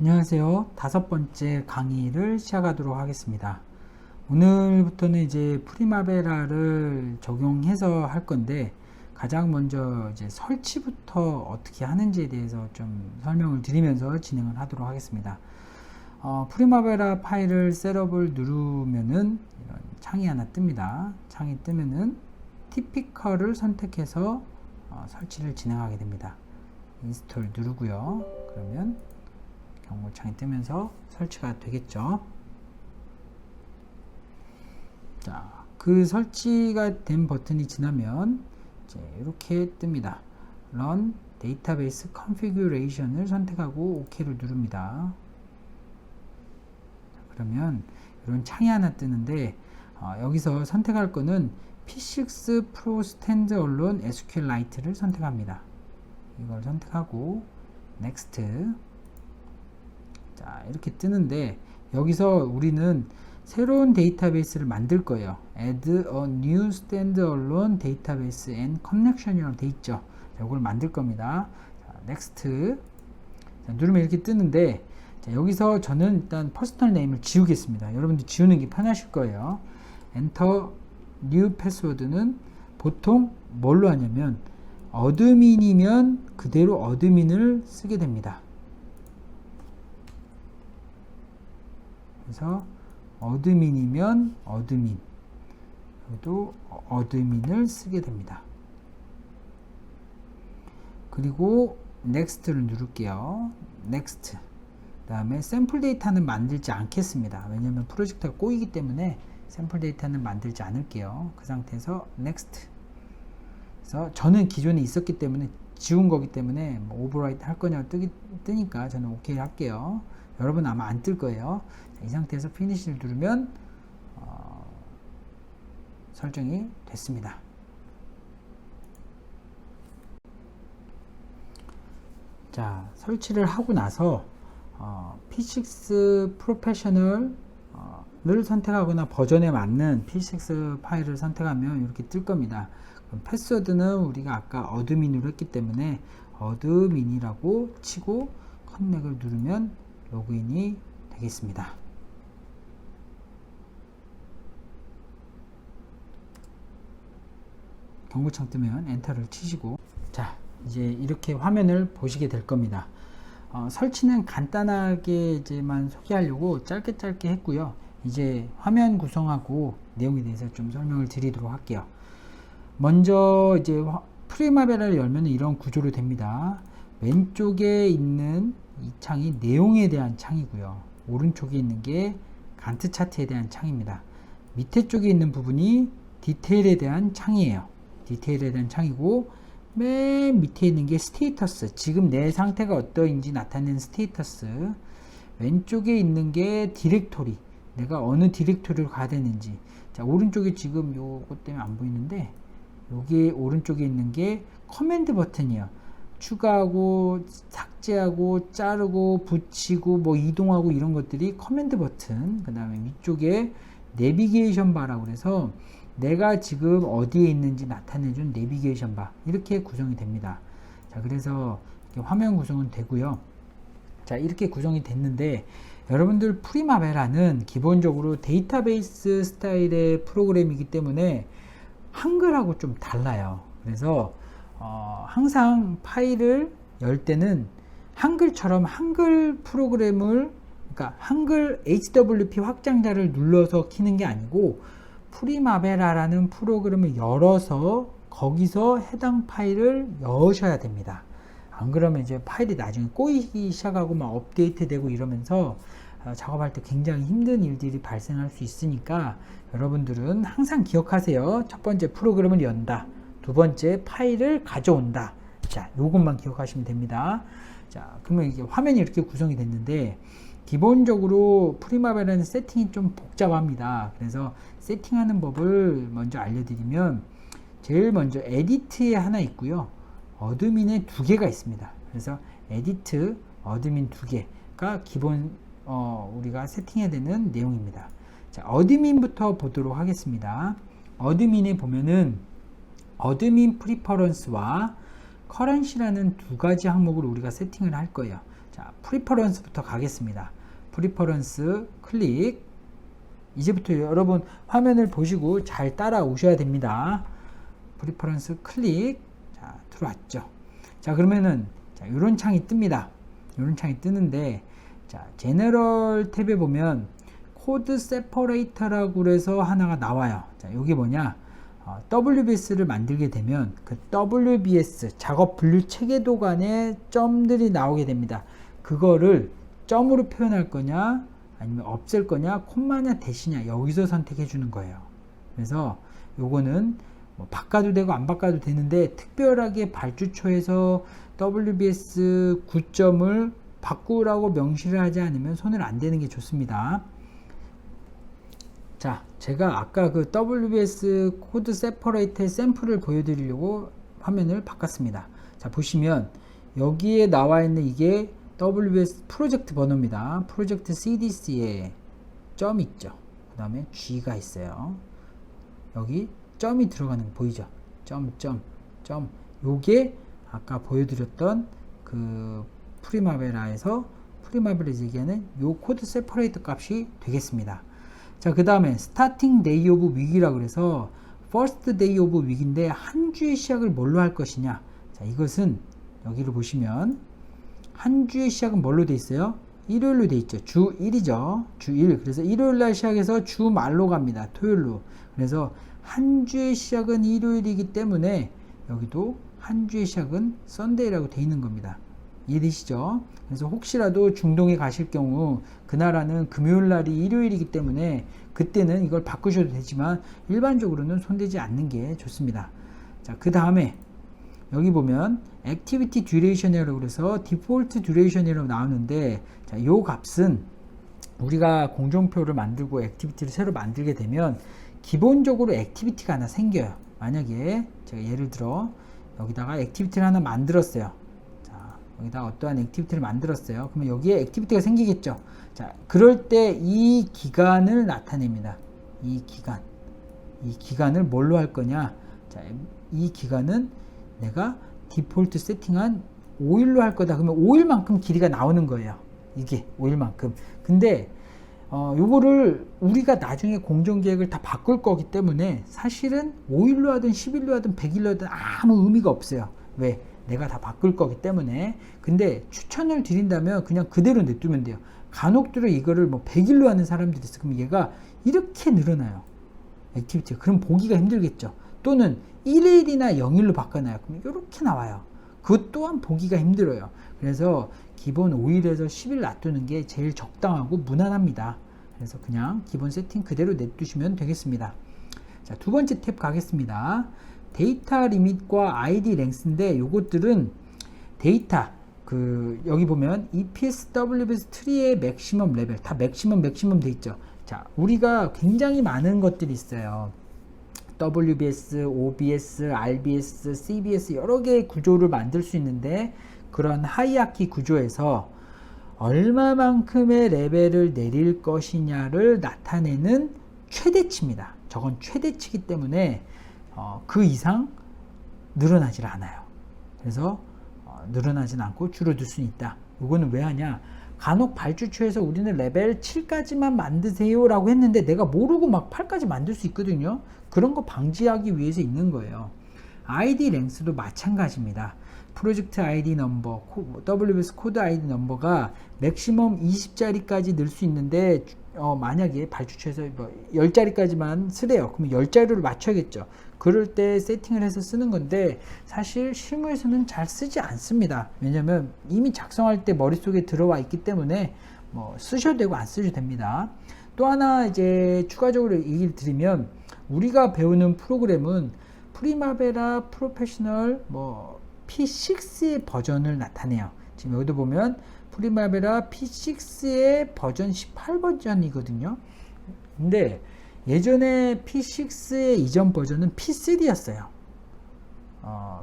안녕하세요. 5번째 강의를 시작하도록 하겠습니다. 오늘부터는 이제 프리마베라를 적용해서 할 건데, 가장 먼저 이제 설치부터 어떻게 하는지에 대해서 좀 설명을 드리면서 진행을 하도록 하겠습니다. 프리마베라 파일을 셋업을 누르면은 이런 창이 하나 뜹니다. 창이 뜨면은 티피컬을 선택해서 설치를 진행하게 됩니다. 인스톨 누르고요. 그러면 경고창이 뜨면서 설치가 되겠죠. 자, 그 설치가 된 버튼이 지나면 이제 이렇게 뜹니다. Run Database Configuration을 선택하고 OK를 누릅니다. 자, 그러면 이런 창이 하나 뜨는데 여기서 선택할 거는 P6 Pro Standalone SQLite를 선택합니다. 이걸 선택하고 Next. 자, 이렇게 뜨는데 여기서 우리는 새로운 데이터베이스를 만들 거예요. Add a new standalone database and connection이라고 돼 있죠. 자, 이걸 만들 겁니다. 자, Next. 자, 누르면 이렇게 뜨는데, 자, 여기서 저는 일단 퍼스널 네임을 지우겠습니다. 여러분들 지우는 게 편하실 거예요. Enter new password는 보통 뭘로 하냐면 어드민이면 그대로 어드민을 쓰게 됩니다. 그래서 어드민이면 어드민, 또 어드민을 쓰게 됩니다. 그리고 넥스트를 누를게요. 넥스트. 그 다음에 샘플 데이터는 만들지 않겠습니다. 왜냐하면 프로젝트가 꼬이기 때문에 샘플 데이터는 만들지 않을게요. 그 상태에서 넥스트. 그래서 저는 기존에 있었기 때문에 지운 거기 때문에 뭐 오버라이트 할 거냐고 뜨니까 저는 오케이 할게요. 여러분 아마 안 뜰 거예요. 자, 이 상태에서 피니시를 누르면 설정이 됐습니다. 자, 설치를 하고 나서 P6 프로페셔널을 선택하거나 버전에 맞는 P6 파일을 선택하면 이렇게 뜰 겁니다. 그럼 패스워드는 우리가 아까 어드민으로 했기 때문에 어드민이라고 치고 커넥을 누르면 로그인이 되겠습니다. 경고창 뜨면 엔터를 치시고, 자, 이제 이렇게 화면을 보시게 될 겁니다. 설치는 간단하게 이제만 소개하려고 짧게 했고요. 이제 화면 구성하고 내용에 대해서 좀 설명을 드리도록 할게요. 먼저 이제 프리마베라를 열면 이런 구조로 됩니다. 왼쪽에 있는 이 창이 내용에 대한 창이고요. 오른쪽에 있는 게 간트 차트에 대한 창입니다. 밑에 쪽에 있는 부분이 디테일에 대한 창이에요. 디테일에 대한 창이고, 맨 밑에 있는 게 스테이터스, 지금 내 상태가 어떠인지 나타내는 스테이터스. 왼쪽에 있는 게 디렉토리, 내가 어느 디렉토리로 가야 되는지. 자, 오른쪽에 지금 요것 때문에 안 보이는데, 여기 오른쪽에 있는 게 커맨드 버튼이에요. 추가하고 삭제하고 자르고 붙이고 뭐 이동하고 이런 것들이 커맨드 버튼. 그 다음에 위쪽에 내비게이션 바라고 그래서 내가 지금 어디에 있는지 나타내준 내비게이션 바, 이렇게 구성이 됩니다. 자, 그래서 이렇게 화면 구성은 되고요. 자, 이렇게 구성이 됐는데, 여러분들 프리마베라는 기본적으로 데이터베이스 스타일의 프로그램이기 때문에 한글하고 좀 달라요. 그래서 항상 파일을 열 때는 한글처럼 한글 프로그램을, 그러니까 한글 HWP 확장자를 눌러서 키는 게 아니고 프리마베라라는 프로그램을 열어서 거기서 해당 파일을 여셔야 됩니다. 안 그러면 이제 파일이 나중에 꼬이기 시작하고 막 업데이트 되고 이러면서 작업할 때 굉장히 힘든 일들이 발생할 수 있으니까 여러분들은 항상 기억하세요. 첫 번째 프로그램을 연다. 두 번째 파일을 가져온다. 자, 요것만 기억하시면 됩니다. 자, 그러면 이게 화면이 이렇게 구성이 됐는데, 기본적으로 프리마베라는 세팅이 좀 복잡합니다. 그래서 세팅하는 법을 먼저 알려드리면, 제일 먼저 에디트에 하나 있고요. 어드민에 2개가 있습니다. 그래서 에디트, 어드민 2개가 기본 우리가 세팅해야 되는 내용입니다. 자, 어드민부터 보도록 하겠습니다. 어드민에 보면은 어드민 프리퍼런스와 커런시라는 2가지 항목을 우리가 세팅을 할 거예요. 자, 프리퍼런스부터 가겠습니다. 프리퍼런스 클릭. 이제부터 여러분 화면을 보시고 잘 따라오셔야 됩니다. 프리퍼런스 클릭. 자, 들어왔죠. 자, 그러면은 자, 이런 창이 뜹니다. 이런 창이 뜨는데, 자, 제너럴 탭에 보면 코드 세퍼레이터라고 그래서 하나가 나와요. 자, 여기 뭐냐? WBS를 만들게 되면 그 WBS 작업 분류 체계도 간에 점들이 나오게 됩니다. 그거를 점으로 표현할 거냐, 아니면 없앨 거냐, 콤마냐, 대시냐, 여기서 선택해 주는 거예요. 그래서 요거는 뭐 바꿔도 되고 안 바꿔도 되는데, 특별하게 발주처에서 WBS 9점을 바꾸라고 명시를 하지 않으면 손을 안 대는 게 좋습니다. 자, 제가 아까 그 WBS 코드 세퍼레이터의 샘플을 보여드리려고 화면을 바꿨습니다. 자, 보시면 여기에 나와 있는 이게 WBS 프로젝트 번호입니다. 프로젝트 CDC에 점 있죠. 그 다음에 G가 있어요. 여기 점이 들어가는 거 보이죠? 점. 요게 아까 보여드렸던 그 프리마베라에서 프리마베라에서 얘기하는 요 코드 세퍼레이터 값이 되겠습니다. 자, 그 다음에 스타팅 데이 오브 윅이라고 그래서 퍼스트 데이 오브 윅인데 한 주의 시작을 뭘로 할 것이냐. 자, 이것은 여기를 보시면 한 주의 시작은 뭘로 돼 있어요? 일요일로 돼 있죠. 주 1이죠. 주 1. 그래서 일요일 날 시작해서 주 말로 갑니다. 토요일로. 그래서 한 주의 시작은 일요일이기 때문에 여기도 한 주의 시작은 썬데이라고 돼 있는 겁니다. 이해되시죠? 그래서 혹시라도 중동에 가실 경우 그 나라는 금요일 날이 일요일이기 때문에 그때는 이걸 바꾸셔도 되지만 일반적으로는 손대지 않는 게 좋습니다. 자, 그 다음에 여기 보면 액티비티 듀레이션이라고 그래서 디폴트 듀레이션이라고 나오는데, 자, 요 값은 우리가 공정표를 만들고 액티비티를 새로 만들게 되면 기본적으로 액티비티가 하나 생겨요. 만약에 제가 예를 들어 여기다가 액티비티를 하나 만들었어요. 자, 여기다 어떠한 액티비티를 만들었어요. 그러면 여기에 액티비티가 생기겠죠. 자, 그럴 때 이 기간을 나타냅니다. 이 기간을 뭘로 할 거냐. 자, 이 기간은 내가 디폴트 세팅한 5일로 할 거다. 그러면 5일만큼 길이가 나오는 거예요. 이게 5일만큼. 근데 요거를 우리가 나중에 공정계획을 다 바꿀 거기 때문에 사실은 5일로 하든 10일로 하든 100일로 하든 아무 의미가 없어요. 왜? 내가 다 바꿀 거기 때문에. 근데 추천을 드린다면 그냥 그대로 냅두면 돼요. 간혹들은 이거를 뭐 100일로 하는 사람들이 있어. 그럼 얘가 이렇게 늘어나요. 액티비티가. 그럼 보기가 힘들겠죠. 또는 1일이나 0일로 바꿔놔요. 그럼 이렇게 나와요. 그것 또한 보기가 힘들어요. 그래서 기본 5일에서 10일 놔두는 게 제일 적당하고 무난합니다. 그래서 그냥 기본 세팅 그대로 냅두시면 되겠습니다. 자, 두 번째 탭 가겠습니다. 데이터 리밋과 ID 랭스인데 요것들은 데이터 여기 보면 EPS, WBS 트리의 맥시멈 레벨 다 맥시멈 돼 있죠. 자, 우리가 굉장히 많은 것들이 있어요. WBS, OBS, RBS, CBS 여러 개의 구조를 만들 수 있는데 그런 하이아키 구조에서 얼마만큼의 레벨을 내릴 것이냐를 나타내는 최대치입니다. 저건 최대치이기 때문에 그 이상 늘어나질 않아요. 그래서 늘어나진 않고 줄어들 수 있다. 이거는 왜 하냐? 간혹 발주처에서 우리는 레벨 7까지만 만드세요 라고 했는데 내가 모르고 막 8까지 만들 수 있거든요. 그런 거 방지하기 위해서 있는 거예요. ID 랭스도 마찬가지입니다. 프로젝트 ID 넘버, WBS 코드 ID 넘버가 맥시멈 20자리까지 늘 수 있는데 만약에 발주처에서 뭐 10자리까지만 쓰래요. 그러면 10자리를 맞춰야겠죠. 그럴 때 세팅을 해서 쓰는 건데 사실 실무에서는 잘 쓰지 않습니다. 왜냐면 이미 작성할 때 머릿속에 들어와 있기 때문에 뭐 쓰셔도 되고 안 쓰셔도 됩니다. 또 하나 이제 추가적으로 얘기를 드리면 우리가 배우는 프로그램은 프리마베라 프로페셔널 P6의 버전을 나타내요. 지금 여기도 보면 프리마베라 P6의 버전 18버전이거든요. 근데 예전에 P6의 이전 버전은 P3였어요.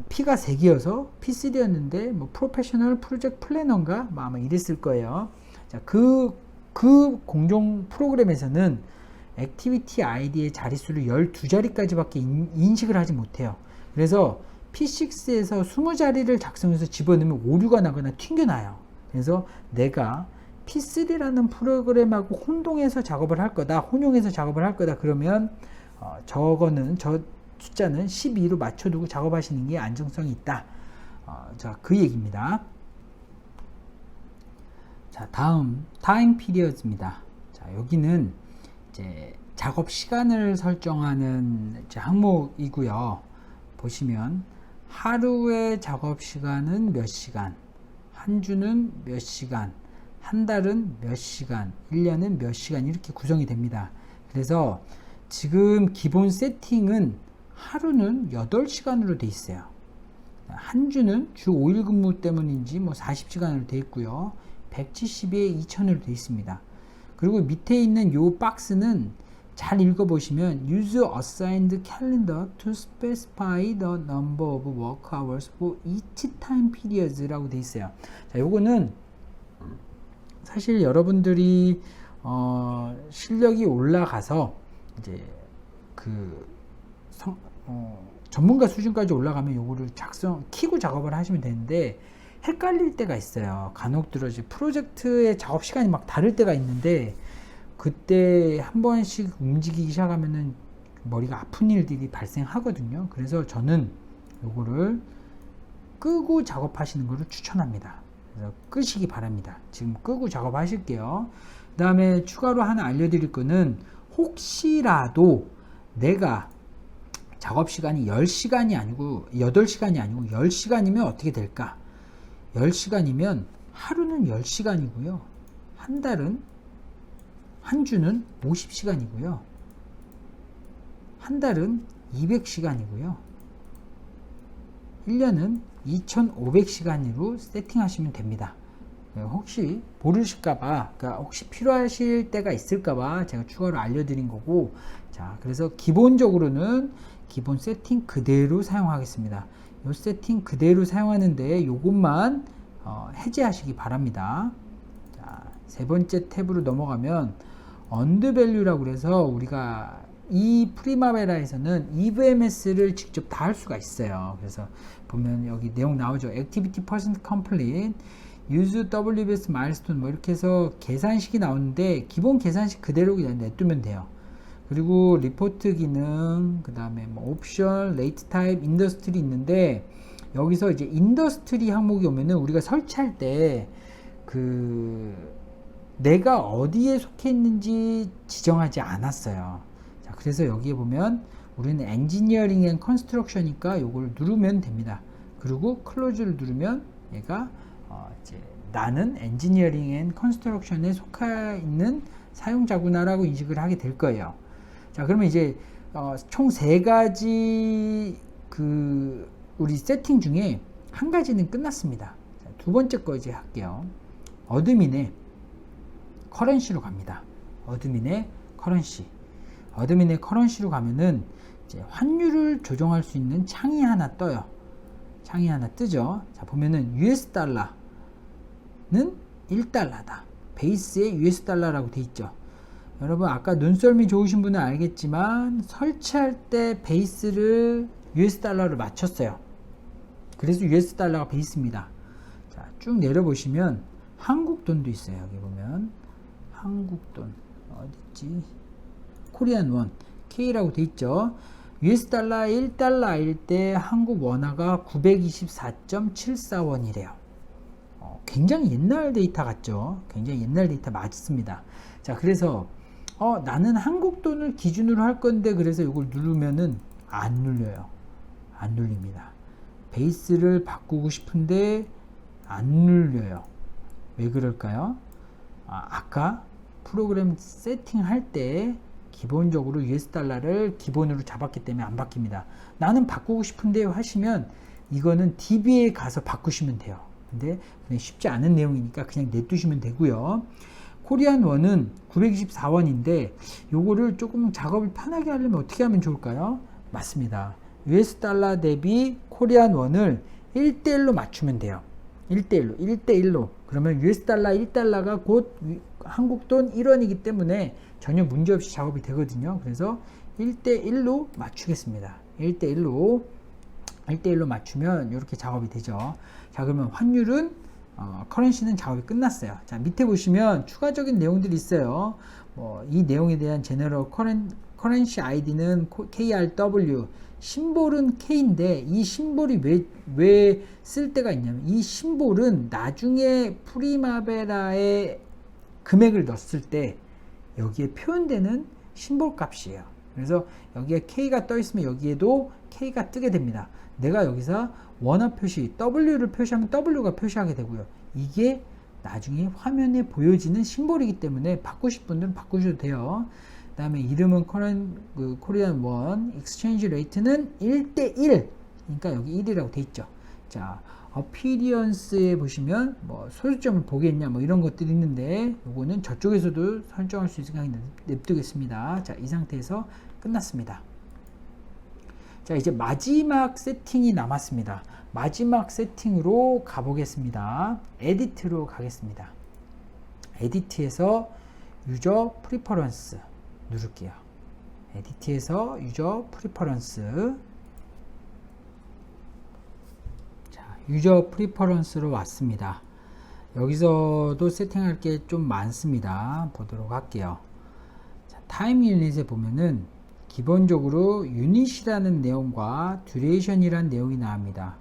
P가 3개여서 P3였는데 뭐 프로페셔널 프로젝트 플래너인가 아마 이랬을 거예요. 자, 그 공정 프로그램에서는 액티비티 아이디의 자릿수를 12자리까지밖에 인식을 하지 못해요. 그래서 P6에서 20자리를 작성해서 집어넣으면 오류가 나거나 튕겨나요. 그래서 내가 P3라는 프로그램하고 혼용해서 작업을 할 거다. 그러면 저거는 저 숫자는 12로 맞춰두고 작업하시는 게 안정성이 있다. 자, 그 얘기입니다. 자, 다음 타임 피리어드입니다. 자, 여기는 이제 작업 시간을 설정하는 이제 항목이고요. 보시면 하루의 작업 시간은 몇 시간, 한 주는 몇 시간, 한 달은 몇 시간, 1년은 몇 시간 이렇게 구성이 됩니다. 그래서 지금 기본 세팅은 하루는 8시간으로 돼 있어요. 한 주는 주 5일 근무 때문인지 뭐 40시간으로 돼 있고요. 170에 2000으로 돼 있습니다. 그리고 밑에 있는 요 박스는 잘 읽어보시면 User assigned calendar to specify the number of work hours for each time periods 라고 돼 있어요. 자, 요거는 사실 여러분들이 실력이 올라가서 이제 전문가 수준까지 올라가면 요거를 키고 작업을 하시면 되는데 헷갈릴 때가 있어요. 간혹 들어 프로젝트의 작업 시간이 막 다를 때가 있는데 그때 한 번씩 움직이기 시작하면은 머리가 아픈 일들이 발생하거든요. 그래서 저는 요거를 끄고 작업하시는 것을 추천합니다. 그래서 끄시기 바랍니다. 지금 끄고 작업하실게요. 그 다음에 추가로 하나 알려드릴 거는 혹시라도 내가 작업 시간이 10시간이 아니고 8시간이 아니고 10시간이면 어떻게 될까? 10시간이면 하루는 10시간이고요. 한 주는 50시간이고요. 한 달은 200시간이고요. 1년은 2500시간으로 세팅하시면 됩니다. 혹시 모르실까봐, 그러니까 혹시 필요하실 때가 있을까봐 제가 추가로 알려드린 거고, 자, 그래서 기본적으로는 기본 세팅 그대로 사용하겠습니다. 이 세팅 그대로 사용하는데 요것만 해제하시기 바랍니다. 자, 세 번째 탭으로 넘어가면 언드 밸류라고 그래서 우리가 이 프리마베라에서는 EVMS를 직접 다 할 수가 있어요. 그래서 보면 여기 내용 나오죠. Activity Percent Complete, Use WBS Milestone 뭐 이렇게 해서 계산식이 나오는데 기본 계산식 그대로 그냥 냅두면 돼요. 그리고 리포트 기능, 그 다음에 뭐 옵션, 레이트 타입, 인더스트리 있는데 여기서 이제 인더스트리 항목이 오면은 우리가 설치할 때 내가 어디에 속해 있는지 지정하지 않았어요. 자, 그래서 여기에 보면 우리는 엔지니어링 앤 컨스트럭션이니까 요걸 누르면 됩니다. 그리고 클로즈를 누르면 얘가 이제 나는 엔지니어링 앤 컨스트럭션에 속해 있는 사용자구나 라고 인식을 하게 될 거예요. 자, 그러면 이제 총 3가지 우리 세팅 중에 한 가지는 끝났습니다. 자, 두 번째 거 이제 할게요. 어드민의 커런시로 갑니다. 어드민의 커런시로 가면은 이제 환율을 조정할 수 있는 창이 하나 떠요. 창이 하나 뜨죠. 자, 보면은 US 달러는 1달러다. 베이스에 US 달러라고 돼 있죠. 여러분 아까 눈썰미 좋으신 분은 알겠지만 설치할 때 베이스를 US 달러로 맞췄어요. 그래서 US 달러가 베이스입니다. 자, 쭉 내려보시면 한국 돈도 있어요. 여기 보면 한국 돈 어딨지? 코리안 원 K라고 돼 있죠. US 달러 1달러일 때 한국 원화가 924.74원이래요. 굉장히 옛날 데이터 같죠? 굉장히 옛날 데이터 맞습니다. 자, 그래서 나는 한국 돈을 기준으로 할 건데 그래서 이걸 누르면은 안 눌려요. 안 눌립니다. 베이스를 바꾸고 싶은데 안 눌려요. 왜 그럴까요? 아까 프로그램 세팅할 때 기본적으로 US 달러를 기본으로 잡았기 때문에 안 바뀝니다. 나는 바꾸고 싶은데요 하시면 이거는 DB에 가서 바꾸시면 돼요. 근데 그냥 쉽지 않은 내용이니까 그냥 냅두시면 되고요. 코리안 원은 924원인데 요거를 조금 작업을 편하게 하려면 어떻게 하면 좋을까요? 맞습니다. US 달러 대비 코리안 원을 1대1로 맞추면 돼요. 1대1로. 그러면 US 달러 1달러가 곧 한국 돈 1원이기 때문에 전혀 문제없이 작업이 되거든요. 그래서 1대1로 맞추겠습니다. 1대1로 맞추면 이렇게 작업이 되죠. 자, 그러면 환율은 커런시는 작업이 끝났어요. 자, 밑에 보시면 추가적인 내용들이 있어요. 이 내용에 대한 제너럴 커런시 아이디는 KRW, 심볼은 K인데 이 심볼이 왜 쓸 때가 있냐면 이 심볼은 나중에 프리마베라의 금액을 넣었을 때 여기에 표현되는 심볼 값이에요. 그래서 여기에 K가 떠 있으면 여기에도 K가 뜨게 됩니다. 내가 여기서 원화 표시 W를 표시하면 W가 표시하게 되고요. 이게 나중에 화면에 보여지는 심볼이기 때문에 바꾸실 분들은 바꾸셔도 돼요. 그 다음에 이름은 코리안 원, 익스체인지 레이트는 1대1, 그러니까 여기 1이라고 돼 있죠. 자, 어피리언스에 보시면 소수점을 보겠냐 이런 것들이 있는데 요거는 저쪽에서도 설정할 수 있으니까 냅두겠습니다. 자, 이 상태에서 끝났습니다. 자, 이제 마지막 세팅이 남았습니다. 마지막 세팅으로 가보겠습니다. 에디트로 가겠습니다. 에디트에서 유저 프리퍼런스 누를게요. 에디트에서 유저 프리퍼런스, 유저 프리퍼런스로 왔습니다. 여기서도 세팅할 게 좀 많습니다. 보도록 할게요. 자, 타임 유닛에 보면은 기본적으로 유닛이라는 내용과 듀레이션이라는 내용이 나옵니다.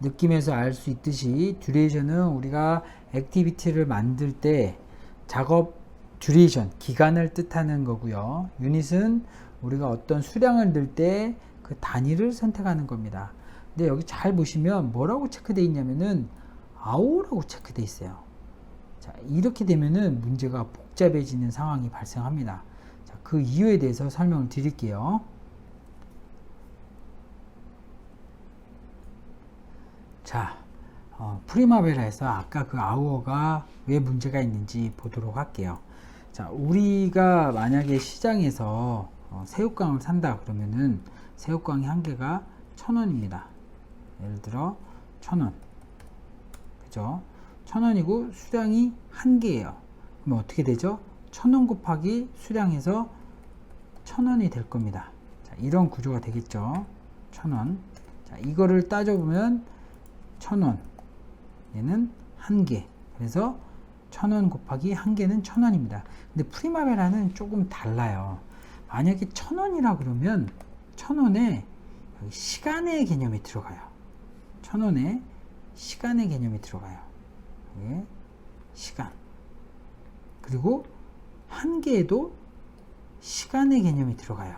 느낌에서 알 수 있듯이 듀레이션은 우리가 액티비티를 만들 때 작업 듀레이션, 기간을 뜻하는 거고요. 유닛은 우리가 어떤 수량을 넣을 때 그 단위를 선택하는 겁니다. 근데 여기 잘 보시면 뭐라고 체크되어 있냐면은 hour라고 체크되어 있어요. 자, 이렇게 되면은 문제가 복잡해지는 상황이 발생합니다. 자, 그 이유에 대해서 설명을 드릴게요. 자, 프리마베라에서 아까 그 hour가 왜 문제가 있는지 보도록 할게요. 자, 우리가 만약에 시장에서 새우깡을 산다 그러면은 새우깡이 한 개가 1,000원입니다. 예를 들어 1,000원, 그죠? 1,000원이고 수량이 한 개예요. 그럼 어떻게 되죠? 1,000원 곱하기 수량에서 1,000원이 될 겁니다. 자, 이런 구조가 되겠죠. 1,000원. 자, 이거를 따져보면 1,000원, 얘는 한 개. 그래서 1,000원 곱하기 한 개는 1,000원입니다. 근데 프리마베라는 조금 달라요. 만약에 1,000원이라 그러면 1,000원에 시간의 개념이 들어가요. 1,000원에 시간의 개념이 들어가요. 예, 시간. 그리고 한 개에도 시간의 개념이 들어가요.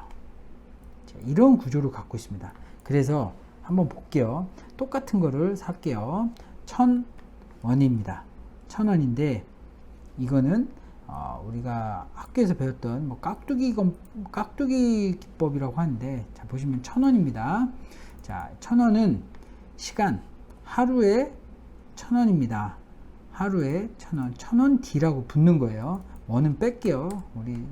자, 이런 구조를 갖고 있습니다. 그래서 한번 볼게요. 똑같은 거를 살게요. 1,000원입니다. 1,000원인데 이거는 우리가 학교에서 배웠던 깍두기 기법이라고 하는데, 자, 보시면 1,000원입니다. 자, 1,000원은 시간, 하루에 1,000원입니다. 하루에 1,000원, 1,000원 D라고 붙는 거예요. 원은 뺄게요. 우리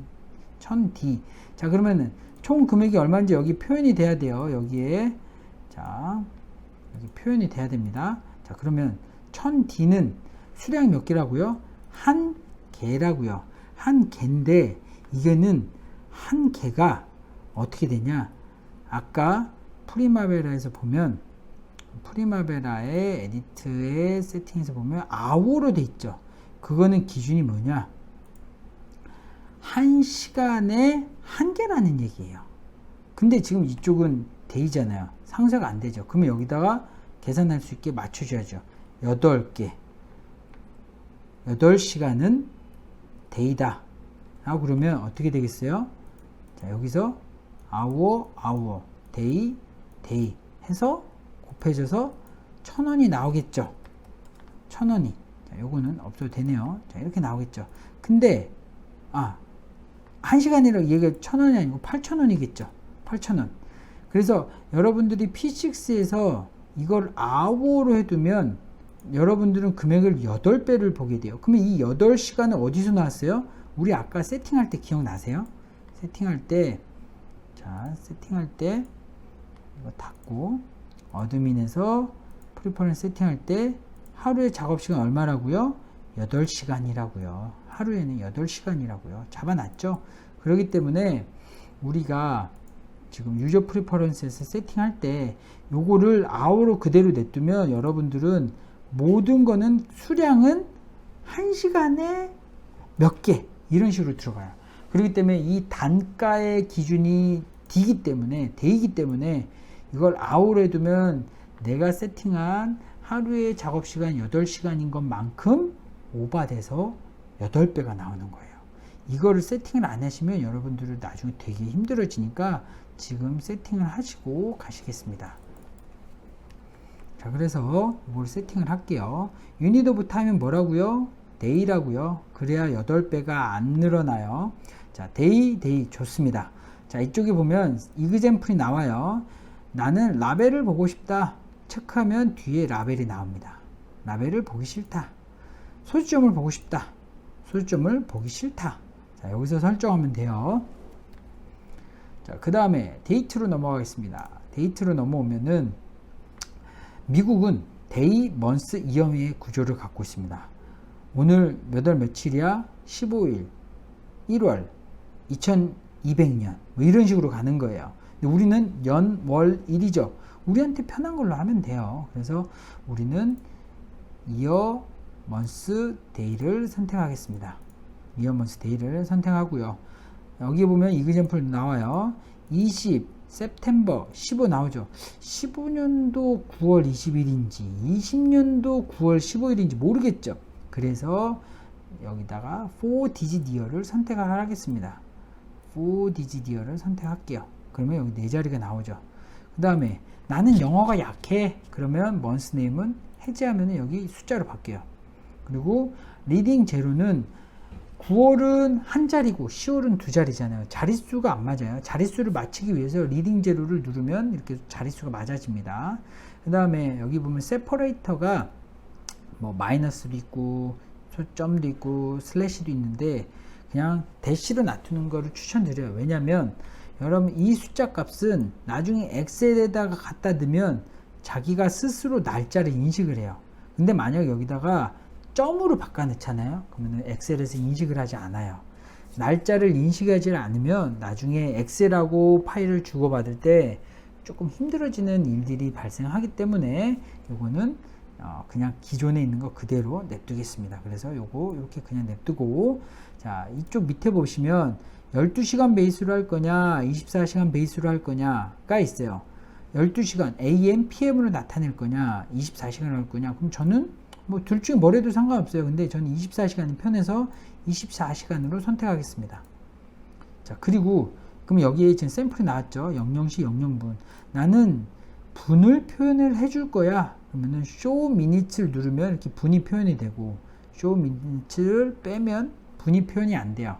1,000D. 자, 그러면은 총 금액이 얼마인지 여기 표현이 돼야 돼요. 여기에. 자, 여기 표현이 돼야 됩니다. 자, 그러면 1,000D는 수량이 몇 개라고요? 한 개라고요. 한 개인데 이거는 한 개가 어떻게 되냐? 아까 프리마베라에서 보면, 프리마베라의 에디트의 세팅에서 보면 hour로 돼 있죠. 그거는 기준이 뭐냐? 한 시간에 한 개라는 얘기예요. 근데 지금 이쪽은 데이잖아요. 상쇄가 안 되죠. 그러면 여기다가 계산할 수 있게 맞춰줘야죠. 8개. 8시간은 데이다. 라고 그러면 어떻게 되겠어요? 자, 여기서 hour, day 해서 곱해져서 1,000원이 나오겠죠. 1,000원이. 자, 요거는 없어도 되네요. 자, 이렇게 나오겠죠. 근데, 한 시간이라고 얘기가 1,000원이 아니고 8,000원이겠죠. 8,000원. 그래서 여러분들이 P6에서 이걸 hour로 해두면 여러분들은 금액을 8배를 보게 돼요. 그러면 이 8시간은 어디서 나왔어요? 우리 아까 세팅할 때 기억나세요? 세팅할 때 이거 닫고 어드민에서 프리퍼런스 세팅할 때 하루의 작업시간 얼마라고요? 8시간이라고요. 하루에는 8시간이라고요. 잡아놨죠? 그렇기 때문에 우리가 지금 유저 프리퍼런스에서 세팅할 때 요거를 hour로 그대로 냅두면 여러분들은 모든 거는 수량은 1시간에 몇 개 이런 식으로 들어가요. 그렇기 때문에 이 단가의 기준이 D이기 때문에 이걸 아우를 두면 내가 세팅한 하루의 작업시간 8시간인 것만큼 오버돼서 8배가 나오는 거예요. 이거를 세팅을 안 하시면 여러분들은 나중에 되게 힘들어지니까 지금 세팅을 하시고 가시겠습니다. 자, 그래서 이걸 세팅을 할게요. 유닛 오브 타임은 뭐라고요? 데이라고요. 그래야 8배가 안 늘어나요. 자, 데이 좋습니다. 자, 이쪽에 보면 이그젬플이 나와요. 나는 라벨을 보고 싶다. 체크하면 뒤에 라벨이 나옵니다. 라벨을 보기 싫다. 소수점을 보고 싶다. 소수점을 보기 싫다. 자, 여기서 설정하면 돼요. 자, 그 다음에 데이트로 넘어가겠습니다. 데이트로 넘어오면은 미국은 데이, 먼스, 이어의 구조를 갖고 있습니다. 오늘 몇 월 며칠이야? 15일, 1월, 2200년 뭐 이런 식으로 가는 거예요. 근데 우리는 연, 월, 일이죠. 우리한테 편한 걸로 하면 돼요. 그래서 우리는 이어, 먼스, 데이를 선택하겠습니다. 이어, 먼스, 데이를 선택하고요. 여기 보면 이그젬플 나와요. 20, September 15 나오죠. 15년도 9월 20일인지 20년도 9월 15일인지 모르겠죠. 그래서 여기다가 4digit year를 선택을 하겠습니다. 4digit year를 선택할게요. 그러면 여기 4자리가 나오죠. 그 다음에 나는 영어가 약해. 그러면 month name은 해제하면 여기 숫자로 바뀌어요. 그리고 리딩 제로는 9월은 한 자리고 10월은 두 자리잖아요. 자릿수가 안 맞아요. 자릿수를 맞추기 위해서 리딩 제로를 누르면 이렇게 자릿수가 맞아집니다. 그 다음에 여기 보면 세퍼레이터가 뭐 마이너스도 있고 초점도 있고 슬래시도 있는데 그냥 대시로 놔두는 거를 추천드려요. 왜냐면 여러분 이 숫자 값은 나중에 엑셀에다가 갖다 넣으면 자기가 스스로 날짜를 인식을 해요. 근데 만약 여기다가 점으로 바꿔 넣잖아요. 그러면 엑셀에서 인식을 하지 않아요. 날짜를 인식하지 않으면 나중에 엑셀하고 파일을 주고받을 때 조금 힘들어지는 일들이 발생하기 때문에 요거는 그냥 기존에 있는 거 그대로 냅두겠습니다. 그래서 요거 이렇게 그냥 냅두고, 자, 이쪽 밑에 보시면 12시간 베이스로 할 거냐 24시간 베이스로 할 거냐가 있어요. 12시간 AM, PM으로 나타낼 거냐 24시간으로 할 거냐. 그럼 저는 뭐 둘 중에 뭐래도 상관없어요. 근데 저는 24시간이 편해서 24시간으로 선택하겠습니다. 자, 그리고 그럼 여기에 지금 샘플이 나왔죠. 00시 00분. 나는 분을 표현을 해줄 거야. 그러면은 show minutes를 누르면 이렇게 분이 표현이 되고, show minutes를 빼면 분이 표현이 안 돼요.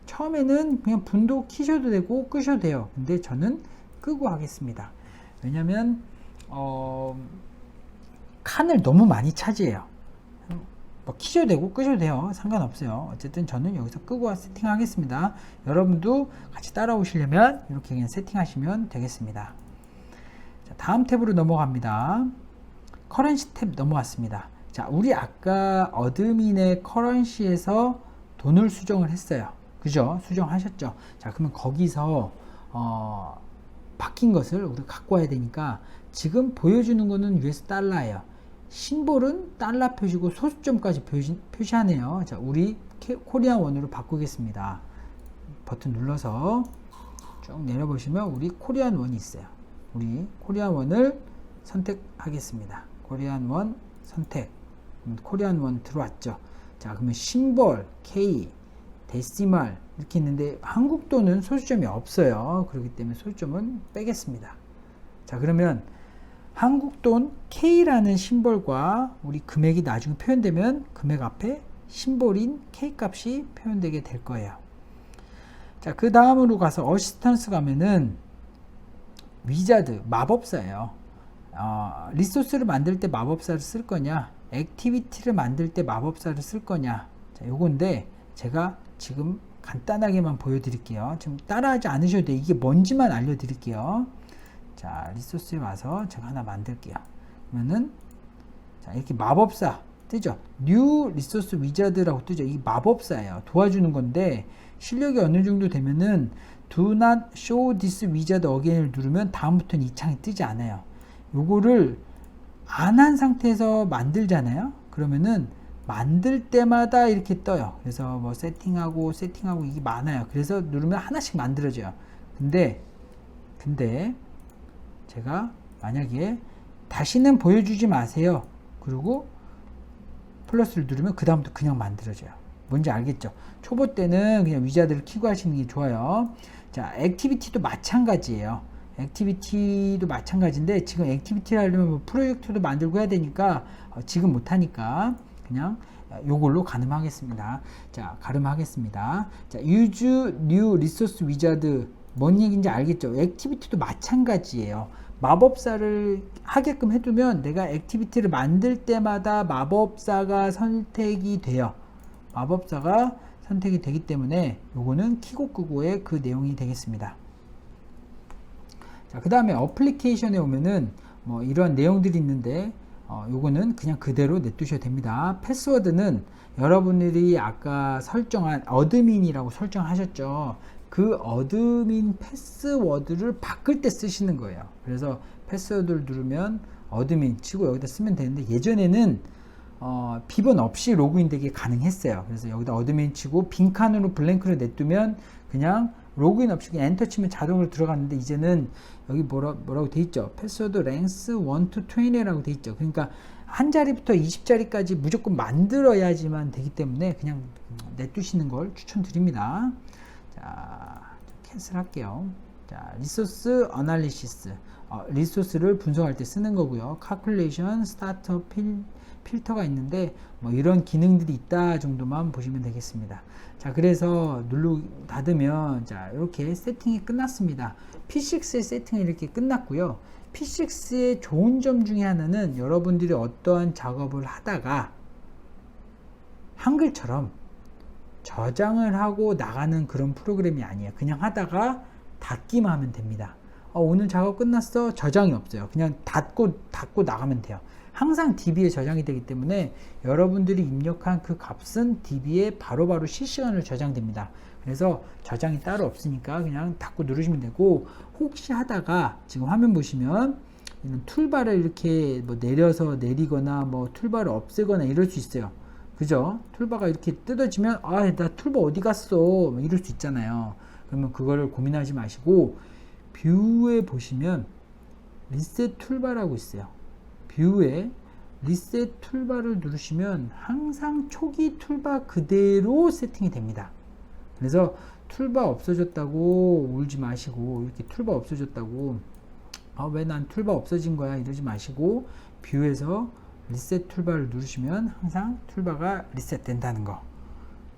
처음에는 그냥 분도 키셔도 되고 끄셔도 돼요. 근데 저는 끄고 하겠습니다. 왜냐면 칸을 너무 많이 차지해요. 뭐 키셔도 되고 끄셔도 돼요. 상관없어요. 어쨌든 저는 여기서 끄고 세팅하겠습니다. 여러분도 같이 따라오시려면 이렇게 그냥 세팅하시면 되겠습니다. 자, 다음 탭으로 넘어갑니다. 커런시 탭 넘어왔습니다. 자, 우리 아까 어드민의 커런시에서 돈을 수정을 했어요. 그죠? 수정하셨죠? 자, 그러면 거기서 바뀐 것을 우리 갖고 와야 되니까 지금 보여주는 거는 US 달러예요. 심볼은 달러 표시고 소수점까지 표시하네요. 자, 우리 코리안 원으로 바꾸겠습니다. 버튼 눌러서 쭉 내려보시면 우리 코리안 원이 있어요. 우리 코리안 원을 선택하겠습니다. 코리안 원 선택. 코리안 원 들어왔죠. 자, 그러면 심볼, K, 데시말 이렇게 있는데 한국 돈은 소수점이 없어요. 그렇기 때문에 소수점은 빼겠습니다. 자, 그러면 한국 돈 K라는 심볼과 우리 금액이 나중에 표현되면 금액 앞에 심볼인 K 값이 표현되게 될 거예요. 자, 그 다음으로 가서 어시스턴스 가면은 위자드, 마법사예요. 리소스를 만들 때 마법사를 쓸 거냐, 액티비티를 만들 때 마법사를 쓸 거냐. 자, 요건데 제가 지금 간단하게만 보여드릴게요. 지금 따라하지 않으셔도 돼요. 이게 뭔지만 알려드릴게요. 자, 리소스에 와서 제가 하나 만들게요. 그러면은 자, 이렇게 마법사 뜨죠. 뉴 리소스 위자드라고 뜨죠. 이게 마법사예요. 도와주는 건데 실력이 어느 정도 되면은 do not show this wizard again을 누르면 다음부터는 이 창이 뜨지 않아요. 요거를 안 한 상태에서 만들잖아요. 그러면은 만들 때마다 이렇게 떠요. 그래서 뭐 세팅하고 이게 많아요. 그래서 누르면 하나씩 만들어져요. 근데 제가 만약에 다시는 보여주지 마세요. 그리고 플러스를 누르면 그 다음부터 그냥 만들어져요. 뭔지 알겠죠? 초보 때는 그냥 위자드를 키고 하시는 게 좋아요. 자, 액티비티도 마찬가지예요. 액티비티도 마찬가지인데 지금 액티비티를 하려면 뭐 프로젝트도 만들고 해야 되니까 지금 못하니까 그냥 요걸로 가늠하겠습니다. 자, 가름하겠습니다. 자, use new resource wizard 뭔 얘기인지 알겠죠? 액티비티도 마찬가지예요. 마법사를 하게끔 해두면 내가 액티비티를 만들 때마다 마법사가 선택이 돼요. 마법사가 선택이 되기 때문에 요거는 키고 끄고의 그 내용이 되겠습니다. 자, 그 다음에 어플리케이션에 오면은 뭐 이런 내용들이 있는데 요거는 그냥 그대로 냅두셔도 됩니다. 패스워드는 여러분들이 아까 설정한 어드민이라고 설정하셨죠. 그 어드민 패스워드를 바꿀 때 쓰시는 거예요. 그래서 패스워드를 누르면 어드민 치고 여기다 쓰면 되는데 예전에는 비번 없이 로그인 되게 가능했어요. 그래서 여기다 어드민 치고 빈칸으로 블랭크를 냅두면 그냥 로그인 없이 그냥 엔터 치면 자동으로 들어갔는데 이제는 여기 뭐라고 돼 있죠? 패스워드 랭스 1 to 20라고 돼 있죠. 그러니까 한 자리부터 20자리까지 무조건 만들어야지만 되기 때문에 그냥 냅두시는 걸 추천드립니다. 자, 캔슬 할게요. 자, 리소스 어널리시스. 리소스를 분석할 때 쓰는 거고요. calculation, startup, 필터가 있는데 뭐 이런 기능들이 있다 정도만 보시면 되겠습니다. 자, 그래서 닫으면 자, 이렇게 세팅이 끝났습니다. P6의 세팅이 이렇게 끝났고요. P6의 좋은 점 중에 하나는 여러분들이 어떠한 작업을 하다가 한글처럼 저장을 하고 나가는 그런 프로그램이 아니에요. 그냥 하다가 닫기만 하면 됩니다. 오늘 작업 끝났어. 저장이 없어요. 그냥 닫고 나가면 돼요. 항상 DB에 저장이 되기 때문에 여러분들이 입력한 그 값은 DB에 바로바로 실시간으로 저장됩니다. 그래서 저장이 따로 없으니까 그냥 닫고 누르시면 되고, 혹시 하다가 지금 화면 보시면 이런 툴바를 이렇게 뭐 내리거나 뭐 툴바를 없애거나 이럴 수 있어요. 그죠? 툴바가 이렇게 뜯어지면 나 툴바 어디 갔어? 뭐 이럴 수 있잖아요. 그러면 그거를 고민하지 마시고 뷰에 보시면 리셋 툴바라고 있어요. 뷰에 리셋 툴바를 누르시면 항상 초기 툴바 그대로 세팅이 됩니다. 그래서 툴바 없어졌다고 울지 마시고, 이렇게 툴바 없어졌다고 왜 난 툴바 없어진 거야 이러지 마시고 뷰에서 리셋 툴바를 누르시면 항상 툴바가 리셋 된다는 거.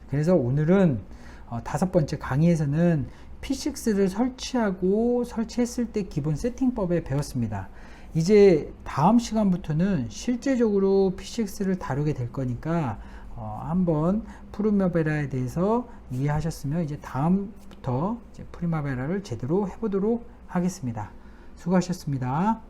그래서 오늘은 5번째 강의에서는 P6를 설치했을 때 기본 세팅법에 배웠습니다. 이제 다음 시간부터는 실제적으로 P6를 다루게 될 거니까 한번 프리마베라에 대해서 이해하셨으면 이제 다음부터 이제 프리마베라를 제대로 해보도록 하겠습니다. 수고하셨습니다.